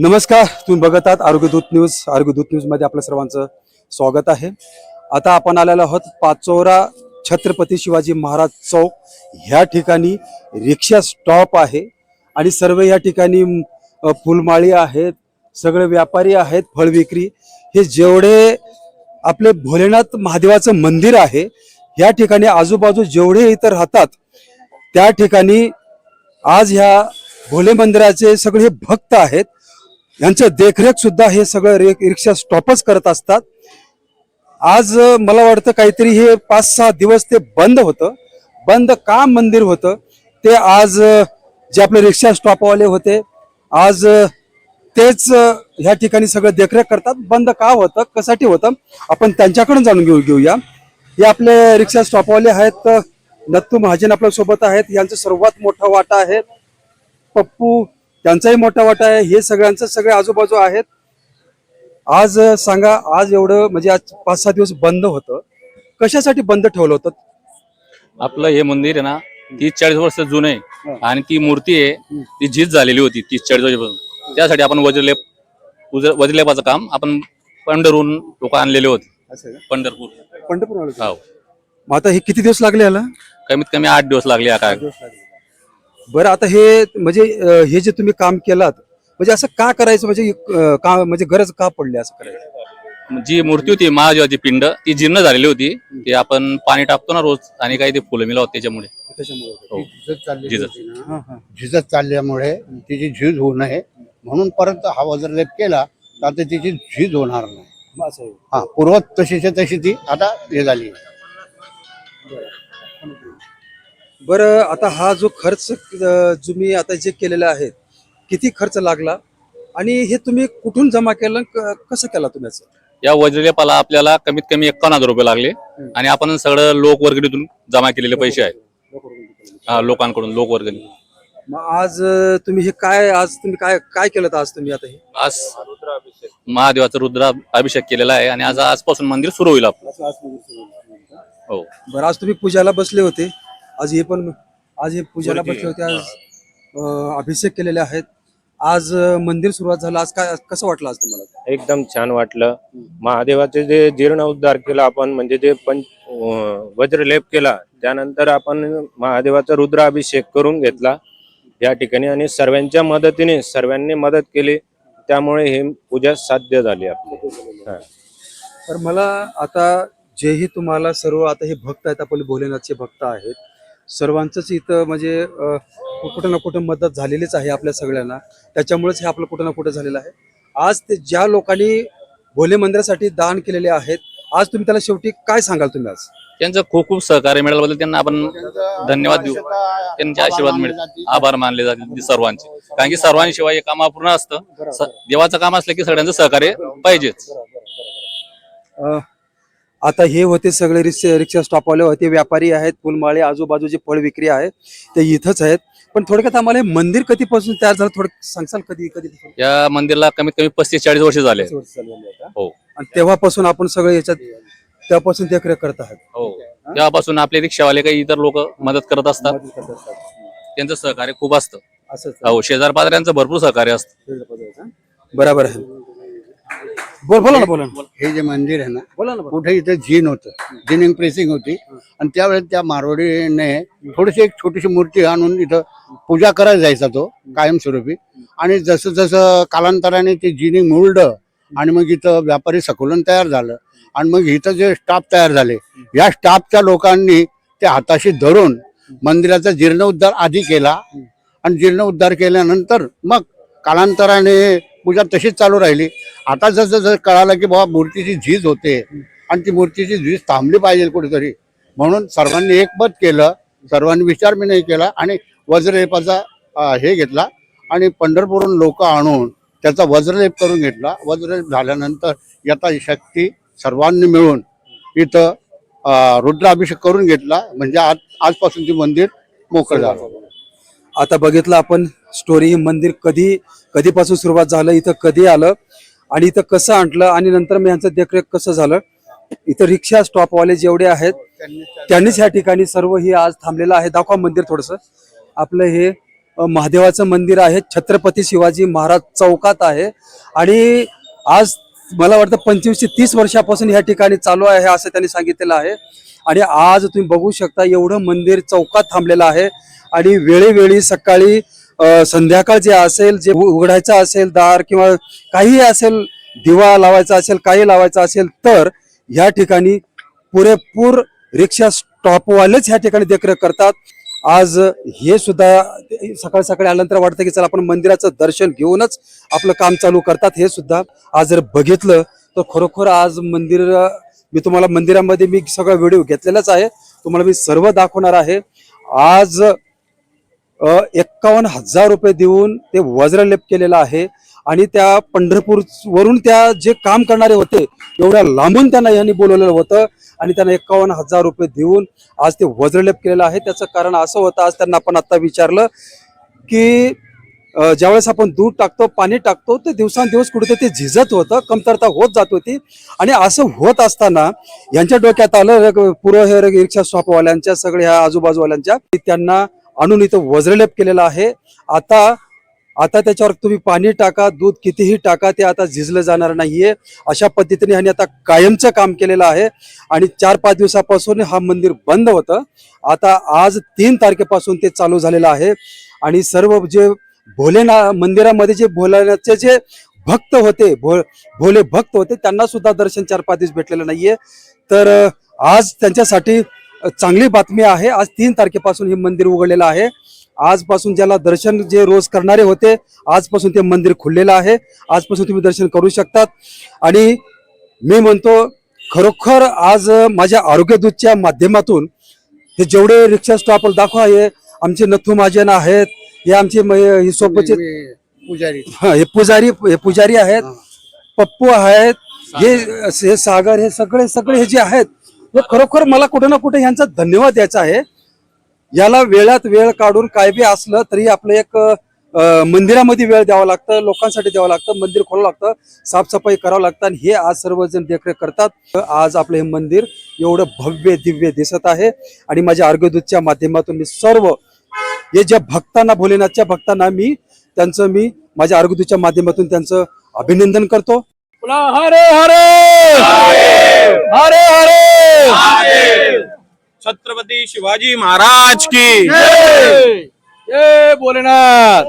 नमस्कार, तुम्ही बघत आहात आरोग्यदूत न्यूज. आरोग्यदूत न्यूज मध्ये आपल्या सर्वांचं स्वागत आहे. आता आपण आलेलो आहोत पाचोरा छत्रपती शिवाजी महाराज चौक ह्या ठिकाणी रिक्षा स्टॉप आहे आणि सर्व या ठिकाणी फुलमाळी आहेत, सगळे व्यापारी आहेत, फळ विक्री, हे जेवढे आपले भोलेनाथ महादेवाचं मंदिर आहे या ठिकाणी आजूबाजू जेवढे इतर राहतात त्या ठिकाणी आज ह्या भोले मंदिराचे सगळे भक्त आहेत, यांचं देखरेख सुद्धा हे सगळं रिक्षा स्टॉपच करत असतात. आज मला वाटतं काहीतरी हे 5-6 दिवस ते बंद होतं. बंद का मंदिर होतं ते आज जे आपले रिक्षा स्टॉपवाले होते आज तेच ह्या ठिकाणी सगळं देखरेख करतात. बंद का होतं, कशासाठी होतं, आपण त्यांच्याकडून जाणून घेऊया. हे आपले रिक्षा स्टॉपवाले आहेत, नत्तू महाजन आपल्या सोबत आहेत, यांचा सर्वात मोठा वाटा आहे. पप्पू त्यांचाही मोठा वाटा आहे. हे सगळ्यांचं सगळे आजूबाजू आहेत. आज सांगा, आज एवढं म्हणजे आज 5-6 दिवस बंद होतं, कशासाठी बंद ठेवलं होतं? आपलं हे मंदिर आहे ना 30-40 वर्ष जुनं आहे आणि ती मूर्ती आहे ती झीज झालेली होती 30-40 वर्षापासून. त्यासाठी आपण वज्रलेपाचं काम आपण पंढरहून लोक आणलेले होते. पंढरपूर हो. मग आता हे किती दिवस लागले याला? कमीत कमी 8 दिवस लागले. आता बरं, आता हे म्हणजे हे जे तुम्ही काम केलात म्हणजे असं का करायचं, म्हणजे का म्हणजे गरज का पडली असं करायचं? जी मूर्ती होती महादेवाची पिंड ती जीर्ण झालेली होती. ते आपण पाणी टाकतो ना रोज आणि काही ते फुलं मिळावं त्याच्यामुळे झिजत चालल्यामुळे तिची झीज होऊ नये म्हणून परत हा वज्रलेप केला तर आता तिची झीज होणार नाही. हा, पूर्वत तशीच्या तशी ती आता हे झाली. बरं, आता हा जो खर्च तुम्ही आता जे केलेला आहे किती खर्च लागला आणि हे तुम्ही कुठून जमा केलं, कसं केला तुम्ही? या वज्रलेपाला आपल्याला कमीत कमी 51,000 रुपये लागले आणि आपण सगळं लोकवर्गणीतून जमा केलेले पैसे आहेत. लोकांकडून लोकवर्गणी. मग आज तुम्ही हे आज तुम्ही काय केलं आज तुम्ही? आता हे आज महादेवाचा रुद्र अभिषेक केलेला आहे आणि आजपासून मंदिर सुरू होईल आपलं. हो. बरं, आज तुम्ही पूजाला बसले होते, आज हे पूजाला बसले होते, आज अभिषेक केलेले आहेत, आज मंदिर सुरुवात झालं. आज काय कसं वाटलं आज तुम्हाला? एकदम छान वाटलं. महादेवाचे जे जीर्ण उद्धार केला आपण, म्हणजे जे वज्रलेप केला त्यानंतर आपण महादेवाचा रुद्राभिषेक करून घेतला या ठिकाणी आणि सर्वांच्या मदतीने सर्वांनी मदत केली, त्यामुळे ही पूजा साध्य झाली आपली. तर मला आता जेही तुम्हाला सर्व आता हे भक्त आहेत, आपले भोलेनाथचे भक्त आहेत, सर्वांचंच इथं म्हणजे कुठं ना कुठं मदत झालेलीच आहे आपल्या सगळ्यांना, त्याच्यामुळेच हे आपलं कुठं ना कुठं झालेलं आहे. आज ते ज्या लोकांनी भोले मंदिरासाठी दान केलेले आहेत, आज तुम्ही त्याला शेवटी काय सांगाल तुम्ही? आज त्यांचं खूप खूप सहकार्य मिळाल्याबद्दल त्यांना आपण धन्यवाद देऊ. त्यांचे आशीर्वाद मिळतील, आभार मानले जातील सर्वांचे, कारण की सर्वांशिवाय हे काम अपूर्ण असतं. देवाचं काम असलं की सगळ्यांचं सहकार्य पाहिजेच. आता हे होते सगळे रिक्षा स्टॉपवाले होते, व्यापारी आहेत, फुलमाळे, आजूबाजूचे फळ विक्री आहे ते इथंच आहेत. पण थोडक्यात आम्हाला हे मंदिर कधीपासून तयार झालं थोडं सांगसाल? कधी या मंदिरला कमीत कमी 35-40 वर्ष झाले. हो. आणि तेव्हापासून आपण सगळे याच्यात त्यापासून देखरेख करत आहात? हो. तेव्हापासून आपले रिक्षावाले काही इतर लोक मदत करत असतात, त्यांचं सहकार्य खूप असतं. हो, शेजार पाजाऱ्यांचं भरपूर सहकार्य असतं. बरोबर आहे. बोला. हे जे मंदिर आहे ना, कुठे इथे जीन होतं, जिनिंग प्रेसिंग होती आणि त्यावेळेस त्या मारवाडीने थोडीशी एक छोटीशी मूर्ती आणून इथं पूजा करायला जायचा तो कायमस्वरूपी. आणि जसं जसं कालांतराने ते जिनिंग मुरलं आणि मग इथं व्यापारी संकुलन तयार झालं आणि मग इथं जे स्टाफ तयार झाले, या स्टाफच्या लोकांनी ते हाताशी धरून मंदिराचा जीर्णोद्धार आधी केला आणि जीर्णोद्धार केल्यानंतर मग कालांतराने पूजा तशीच चालू राहिली. आता जसं कळालं की बाबा मूर्तीची झीज होते आणि ती मूर्तीची झीज थांबली पाहिजे कुठेतरी, म्हणून सर्वांनी एकमत केलं, सर्वांनी विचार विनिमय केला आणि वज्रलेपाचा हे घेतला आणि पंढरपूरहून लोक आणून त्याचा वज्रलेप करून घेतला. वज्रलेप झाल्यानंतर यथाशक्ती सर्वांनी मिळून इथं रुद्राभिषेक करून घेतला, म्हणजे आजपासून ते मंदिर मोकळं झालं. आता बघितलं आपण स्टोरी, हे मंदिर कधीपासून सुरुवात झालं, इथं कधी आलं आणि इथं कसं आणलं आणि नंतर मी यांचं देखरेख कसं झालं. इथं रिक्षा स्टॉपवाले जेवढे आहेत त्यांनीच ह्या ठिकाणी सर्व ही आज थांबलेलं आहे. दाखवा मंदिर थोडंसं आपलं. हे महादेवाचं मंदिर आहे, छत्रपती शिवाजी महाराज चौकात आहे. आणि आज मला वाटतं 25 ते 30 वर्षापासून या ठिकाणी चालू आहे असं त्यांनी सांगितलेलं आहे. आणि आज तुम्ही बघू शकता एवढं मंदिर चौकात थांबलेलं आहे. आणि वेळोवेळी सकाळी संध्याकाळ जे असेल, जे उघडायचं असेल दार किंवा काही असेल, दिवा लावायचा असेल, काही लावायचं असेल, तर या ठिकाणी पुरेपूर रिक्षा स्टॉपवालेच ह्या ठिकाणी देखरेख करतात. आज हे सुद्धा सकाळी सकाळी आल्यानंतर वाटतं की चला आपण मंदिराचं दर्शन घेऊनच आपलं काम चालू करतात. हे सुद्धा आज जर बघितलं तर खरोखर आज मंदिर, मी तुम्हाला मंदिरामध्ये मी सगळा व्हिडिओ घेतलेलाच आहे, तुम्हाला मी सर्व दाखवणार आहे. आज 51,000 रुपये देऊन ते वज्रलेप केलेलं आहे. आणि त्या पंढरपूर वरून त्या जे काम करणारे होते, एवढ्या लांबून त्यांना यांनी बोलवलेलं होतं आणि त्यांना 51,000 रुपये देऊन आज ते वज्रलेप केलेलं आहे. त्याचं कारण असं होतं, आज त्यांना आपण आता विचारलं की ज्यावेळेस आपण दूध टाकतो, पाणी टाकतो, ते दिवसांदिवस कुठे ते झिजत होतं, कमतरता होत जात होती. आणि असं होत असताना यांच्या डोक्यात आलं, पुरं हे रिक्षा स्टॉपवाल्यांच्या, सगळ्या आजूबाजूवाल्यांच्या, त्यांना आणून इथं वज्रलेप केलेला आहे. आता त्याच्यावर तुम्ही पाणी टाका, दूध कितीही टाका, ते आता झिजलं जाणार नाहीये. अशा पद्धतीने ह्यांनी आता कायमचं काम केलेलं आहे. आणि 4-5 दिवसापासून हा मंदिर बंद होतं. आता आज 3 तारखेपासून ते चालू झालेलं आहे. आणि सर्व जे मंदिरामध्ये जे भोलेनाथचे जे भक्त होते, भोले भक्त होते, त्यांना सुद्धा दर्शन 4-5 दिवस भेटलेलं नाहीये. तर आज त्यांच्यासाठी चांगली बातमी आहे. आज 3 तारखेपासून हे मंदिर उघडलेलं आहे. आजपासून ज्याला दर्शन जे रोज करणारे होते, आजपासून ते मंदिर खुललेलं आहे. आजपासून तुम्ही दर्शन करू शकतात. आणि मी म्हणतो खरोखर आज माझ्या आरोग्य दूतच्या माध्यमातून हे जेवढे रिक्षा स्टॉप दाखवा, हे आमचे नथू महाजन आहेत, हे आमचे सोबतचे हे पुजारी आहेत, पप्पू आहेत, हे सागर, हे सगळे हे जे आहेत, हे खरोखर मला कुठे ना कुठे यांचा धन्यवाद द्यायचा आहे. याला वेळात वेळ काढून काय बी असलं तरी आपलं एक मंदिरामध्ये वेळ द्यावा लागतं, लोकांसाठी द्यावं लागतं, मंदिर खोलावं लागतं, साफसफाई करावं लागतं. आणि हे आज सर्वजण देखरेख करतात. आज आपलं हे मंदिर एवढं भव्य दिव्य दिसत आहे. आणि माझ्या आरोग्यदूतच्या माध्यमातून मी सर्व हे ज्या भक्तांना, भोलेनाथच्या भक्तांना, मी माझ्या आरोग्यदूतच्या माध्यमातून त्यांचं अभिनंदन करतो. हरे हरे हरे हरे, छत्रपती शिवाजी महाराज की जय भोलेनाथ.